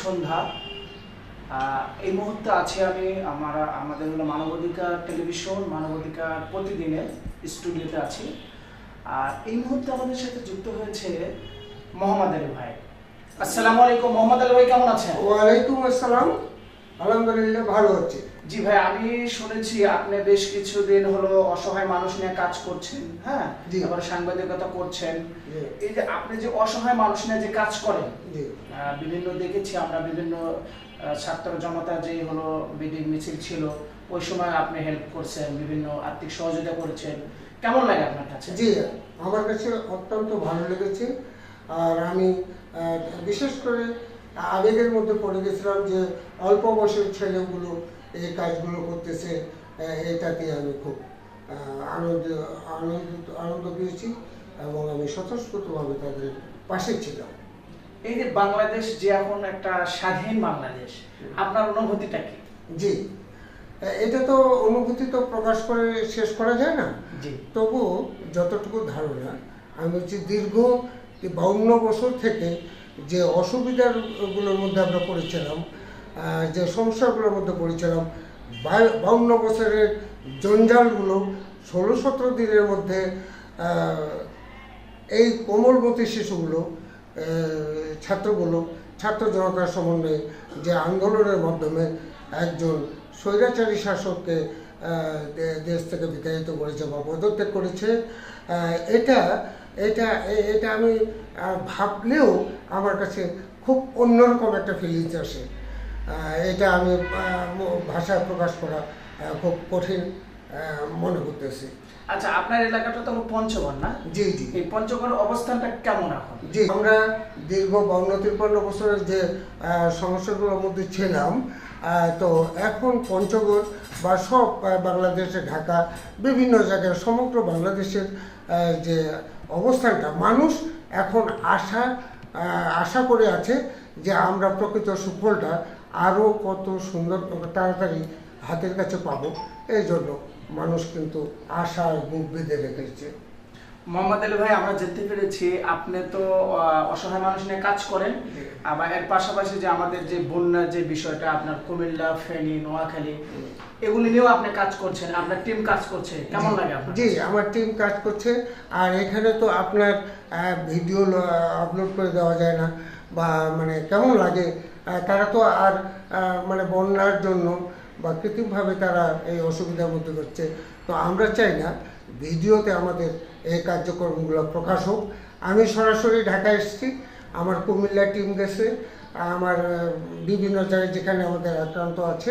সন্ধ্যা। এই মুহূর্তে আছি আমি আমাদের হলো মানবাধিকার টেলিভিশন, মানবাধিকার প্রতিদিনের স্টুডিওতে আছি। আর এই মুহূর্তে আমাদের সাথে যুক্ত হয়েছে মোহাম্মদ আলী ভাই। আসসালামু আলাইকুম মোহাম্মদ আলী ভাই, কেমন আছেন? ওয়ালাইকুম আসসালাম, আলহামদুলিল্লাহ ভালো হচ্ছে। জি ভাই, আমি শুনেছি আপনি বেশ কিছুদিন হলো অসহায় মানুষ নিয়ে কাজ করছেন, হ্যাঁ, আবার সাংবাদিকতা করছেন। এই যে আপনি যে অসহায় মানুষ নিয়ে যে কাজ করেন, বিভিন্ন দেখেছি আমরা, বিভিন্ন ছাত্র জনতা যে হলো বিডির মিছিল ছিল, ওই সময় আপনি হেল্প করছেন, বিভিন্ন আর্থিক সহযোগিতা করেছেন। কেমন লাগে আপনার কাছে? জি, আমার কাছে অত্যন্ত ভালো লেগেছে। আর আমি বিশেষ করে আবেগের মধ্যে পড়ে গেছিলাম যে অল্প বয়সের ছেলেগুলো এই কাজগুলো করতেছে, এটাতে আমি খুব আনন্দ পেয়েছি এবং আমি স্বতঃস্ফূর্তভাবে তাদের পাশে ছিলাম। এই যে বাংলাদেশ যে এখন একটা স্বাধীন বাংলাদেশ, আপনার অনুভূতিটা কি? জি, এটা তো অনুভূতি তো প্রকাশ করে শেষ করা যায় না। তবু যতটুকু ধারণা, আমি হচ্ছে দীর্ঘ 52 বছর থেকে যে অসুবিধাগুলোর মধ্যে আমরা পড়েছিলাম, যে সমস্যাগুলোর মধ্যে পড়েছিলাম, 52 বছরের জঞ্জালগুলো 16-17 দিনের মধ্যে এই কোমলমতি শিশুগুলো, ছাত্র জনতার সমন্বয়ে যে আন্দোলনের মাধ্যমে একজন স্বৈরাচারী শাসককে দেশ থেকে বিতাড়িত করেছে বা পদত্যাগ করেছে, এটা এটা এটা আমি ভাবলেও আমার কাছে খুব অন্যরকম একটা ফিলিংস আসে। এটা আমি ভাষায় প্রকাশ করা খুব কঠিন মনে করতেছি। আচ্ছা, আপনার এলাকাটা তো পঞ্চগড় না? জি জি। এই পঞ্চগড়ের অবস্থানটা কেমন এখন? জি, আমরা দীর্ঘ 52-53 বছরের যে সমস্যাগুলোর মধ্যে ছিলাম, তো এখন পঞ্চগড় বা সব বাংলাদেশে, ঢাকা, বিভিন্ন জায়গায় সমগ্র বাংলাদেশের যে অবস্থানটা, মানুষ এখন আশা করে আছে যে আমরা প্রকৃত সুফলটা আরও কত সুন্দর তাড়াতাড়ি হাতের কাছে পাবো। এই জন্য মানুষ কিন্তু আশার বুক বেঁধে রেখেছে। মোহাম্মদ আলী ভাই, আমরা জানতে পেরেছি আপনি তো অসহায় মানুষ নিয়ে কাজ করেন, আবার এর পাশাপাশি যে আমাদের যে বন্যার যে বিষয়টা, আপনার কুমিল্লা, ফেনী, নোয়াখালী, এগুলি নিয়েও আপনি কাজ করছেন, আপনার টিম কাজ করছে। কেমন লাগে আপনার? জি, আমার টিম কাজ করছে। আর এখানে তো আপনার ভিডিও আপলোড করে দেওয়া যায় না, বা মানে কেমন লাগে, তারা তো আর মানে বন্যার জন্য বা কৃত্রিমভাবে তারা এই অসুবিধার মধ্যে করছে। তো আমরা চাই না ভিডিওতে আমাদের এই কার্যক্রমগুলো প্রকাশ হোক। আমি সরাসরি ঢাকায় এসেছি, আমার কুমিল্লা টিম গেছে, আমার বিভিন্ন জায়গায় যেখানে আমাদের আক্রান্ত আছে,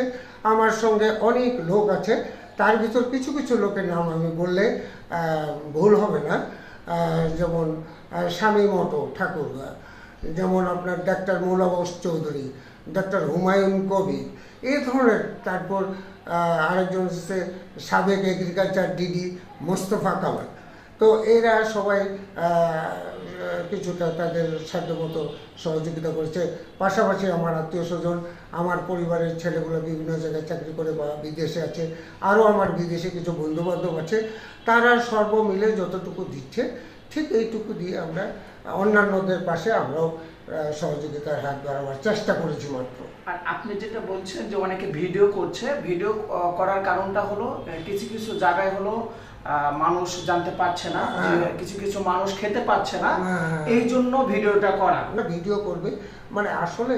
আমার সঙ্গে অনেক লোক আছে। তার ভিতর কিছু কিছু লোকের নাম আমি বললে ভুল হবে না, যেমন স্বামী মতো ঠাকুর, যেমন আপনার ডাক্তার মোলাবস চৌধুরী, ডাক্তার হুমায়ুন কবির, এই ধরনের। তারপর আরেকজন হচ্ছে সাবেক এগ্রিকালচার ডিডি মোস্তফা কামাল। তো এরা সবাই কিছুটা তাদের সাধ্যমতো সহযোগিতা করেছে। পাশাপাশি আমার আত্মীয় স্বজন, আমার পরিবারের ছেলেগুলো বিভিন্ন জায়গায় চাকরি করে বা বিদেশে আছে, আরও আমার বিদেশে কিছু বন্ধুবান্ধব আছে, তারা সর্বমিলে যতটুকু দিচ্ছে, ঠিক এইটুকু দিয়ে আমরা অন্যান্যদের পাশে আমরাও সহযোগিতার হাত বাড়াবার চেষ্টা করেছি মাত্র। আর আপনি যেটা বলছেন যে অনেকে ভিডিও করছে, ভিডিও করার কারণটা হলো কিছু কিছু জায়গায় হলো মানুষ জানতে পারছে না, কিছু কিছু মানুষ খেতে পাচ্ছে না, এই জন্য ভিডিওটা করা। ভিডিও করবে মানে আসলে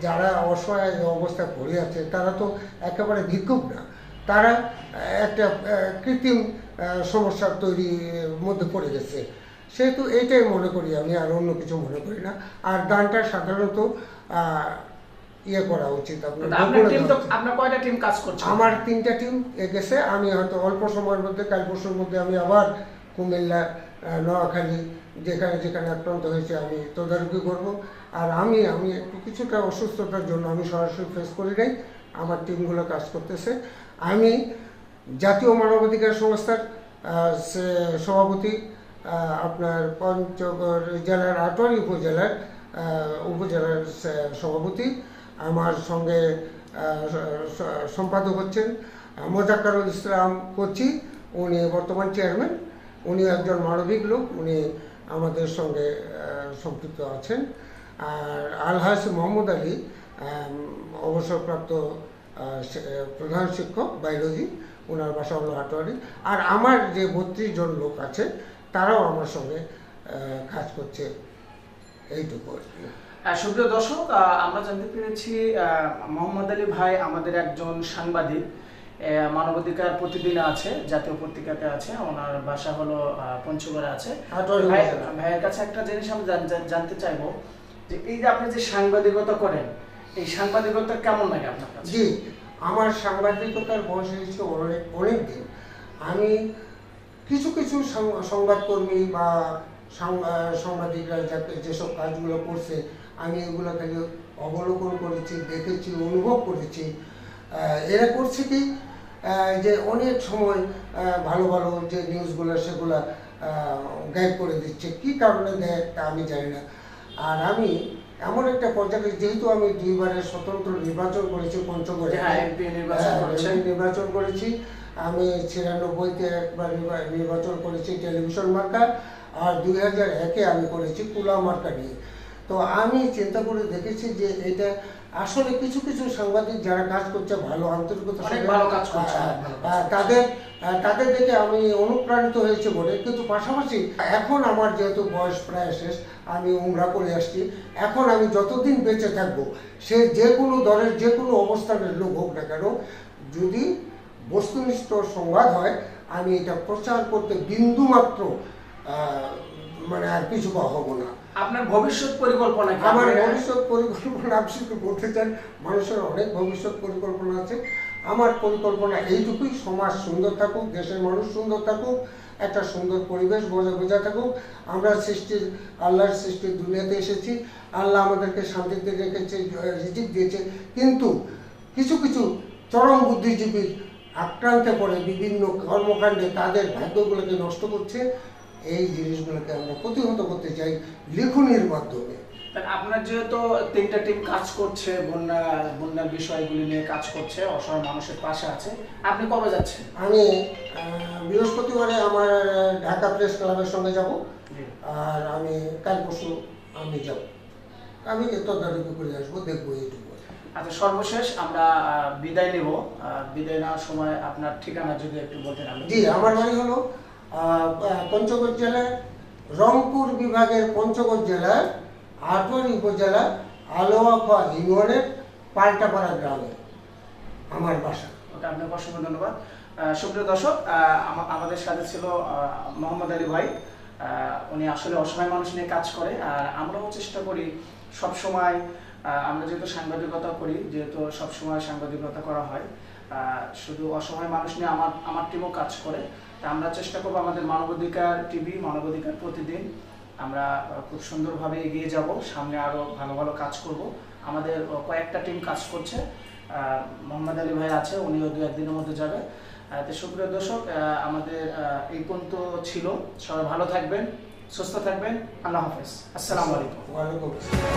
যারা অসহায় অবস্থায় পড়ে আছে, তারা তো একেবারে ভিক্ষুক না, তারা একটা কৃত্রিম সমস্যার তৈরির মধ্যে পড়ে গেছে। সেহেতু এইটাই মনে করি আমি, আর অন্য কিছু মনে করি না। আর গানটা সাধারণত ইয়ে করা উচিত। আপনার কয়টা টিম কাজ করছে? আমার 3টা টিম গেছে। আমি হয়তো অল্প সময়ের মধ্যে, কাল পরশুর মধ্যে আমি আবার কুমিল্লা, নোয়াখালী, যেখানে যেখানে আক্রান্ত হয়েছে আমি তদারকি করব। আর আমি একটু কিছুটা অসুস্থতার জন্য আমি সরাসরি ফেস করি নাই, আমার টিমগুলো কাজ করতেছে। আমি জাতীয় মানবাধিকার সংস্থার সভাপতি, আপনার পঞ্চগড় জেলার আটোয়ারী উপজেলার সভাপতি, আমার সঙ্গে সম্পাদক হচ্ছেন মোজাক্কারুল ইসলাম কোচি, উনি বর্তমান চেয়ারম্যান, উনি একজন মানবিক লোক, উনি আমাদের সঙ্গে সম্পৃক্ত আছেন। আর আলহাজ মোহাম্মদ আলী, অবসরপ্রাপ্ত প্রধান শিক্ষক বায়োলজি, ওনার বাসা হলো হাটোয়ারি। আর আমার যে 32 জন লোক আছে তারাও আমার সঙ্গে কাজ করছে, এইটুকু আর কি। সুপ্রিয় দর্শক, আমরা জানতে পেরেছি মোহাম্মদ আলী ভাই আমাদের একজন সাংবাদিক, মানবাধিকার প্রতিদিনে আছে, জাতীয় পত্রিকাতে আছে, ওনার বাসা হলো পঞ্চগড়ে আছে। ভাইয়ের কাছে একটা জিনিস আমি জানতে চাইবো যে এই যে আপনি যে সাংবাদিকতা করেন, এই সাংবাদিকতা কেমন লাগে আপনার কাছে? জি, আমার সাংবাদিকতার বয়স হয়েছে অনেক দিন। আমি কিছু কিছু সংবাদকর্মী বা সাংবাদিকরা যেসব কাজগুলো করছে আমি এগুলো খালি অবলোকন করেছি, দেখেছি, অনুভব করেছি। এরা করছে কি যে অনেক সময় ভালো ভালো যে নিউজগুলো সেগুলো গাইড করে দিচ্ছে, কি কারণে দেয় তা আমি জানি না। আর আমি এমন একটা পর্যায়ে, যেহেতু আমি 2 বারের স্বতন্ত্র নির্বাচন করেছি পঞ্চগড়ে, নির্বাচন করেছি আমি, 96-তে একবার নির্বাচন করেছি টেলিভিশন মার্কা, আর 2001-এ আমি করেছি কুলা মার্কা নিয়ে। তো আমি চিন্তা করে দেখেছি যে এটা আসলে কিছু কিছু সাংবাদিক যারা কাজ করছে ভালো আন্তরিকতা তাদের দেখে আমি অনুপ্রাণিত হয়েছে বলে। কিন্তু পাশাপাশি এখন আমার যেহেতু বয়স প্রায় শেষ, আমি উমরা করে আসছি, এখন আমি যতদিন বেঁচে থাকবো, সে যে কোনো দলের যে কোনো অবস্থানের লোক হোক না কেন, যদি বস্তুনিষ্ঠ সংবাদ হয় আমি এটা প্রচার করতে বিন্দুমাত্র মানে আর কিছু হব না। আপনার ভবিষ্যৎ পরিকল্পনা? আমার ভবিষ্যৎ পরিকল্পনা আপনি শুধু বলতে চান, মানুষের অনেক ভবিষ্যৎ পরিকল্পনা আছে। আমার পরিকল্পনা এইটুকুই, সমাজ সুন্দর থাকুক, দেশের মানুষ সুন্দর থাকুক, একটা সুন্দর পরিবেশ বজায় থাকুক। আমরা আল্লাহর সৃষ্টির দুনিয়াতে এসেছি, আল্লাহ আমাদেরকে শান্তিতে রেখেছে, রিজিক দিয়েছে, কিন্তু কিছু কিছু চরম বুদ্ধিজীবীর আক্রান্তে পড়ে বিভিন্ন কর্মকাণ্ডে তাদের ভাগ্যগুলোকে নষ্ট করছে। এই জিনিসগুলোকে আমরা প্রতিহত করতে চাই লেখনীর মাধ্যমে। আপনার যেহেতু 3টা টিম কাজ করছে, বন্যার বিষয়গুলি নিয়ে কাজ করছে, অসহায় মানুষের পাশে আছে, আপনি কবে যাচ্ছেন? আমি বৃহস্পতিবারে আমার ঢাকা প্রেস ক্লাবের সঙ্গে যাব, আর আমি কাল পরশু আমি যাব, আমি তদারকি করে আসবো, দেখবো এইটুকু। আচ্ছা, সর্বশেষ আমরা বিদায় নেব। বিদায় নেওয়ার সময় আপনার ঠিকানা যদি একটু বলতেন। জি, আমার বাড়ি হলো পঞ্চগড় জেলার রংপুর বিভাগের পঞ্চগড় জেলার হাটোয়ারি উপজেলা আলোয়াফা ইউনিয়নের পাল্টাপাড়া গ্রামে আমার বাসা। ওকে, আপনাকে অসংখ্য ধন্যবাদ। সুপ্রিয় দর্শক, আমাদের সাথে ছিল মোহাম্মদ আলী ভাই। উনি আসলে অসহায় মানুষ নিয়ে কাজ করে, আর আমরাও চেষ্টা করি সবসময়, আমরা যেহেতু সাংবাদিকতা করি, যেহেতু সবসময় সাংবাদিকতা করা হয়, শুধু অসহায় মানুষ নিয়ে আমার টিমও কাজ করে। তা আমরা চেষ্টা করবো আমাদের মানবাধিকার টিভি, মানবাধিকার প্রতিদিন আমরা খুব সুন্দরভাবে এগিয়ে যাব, সামনে আরও ভালো ভালো কাজ করব। আমাদের কয়েকটা টিম কাজ করছে, মোহাম্মদ আলী ভাই আছে, উনিও 2-1 দিনের মধ্যে যাবে। তো সুপ্রিয় দর্শক, আমাদের এই পর্যন্ত ছিল। সবাই ভালো থাকবেন, সুস্থ থাকবেন। আল্লাহ হাফেজ। আসসালামু আলাইকুম। ওয়ালাইকুম আসসালাম।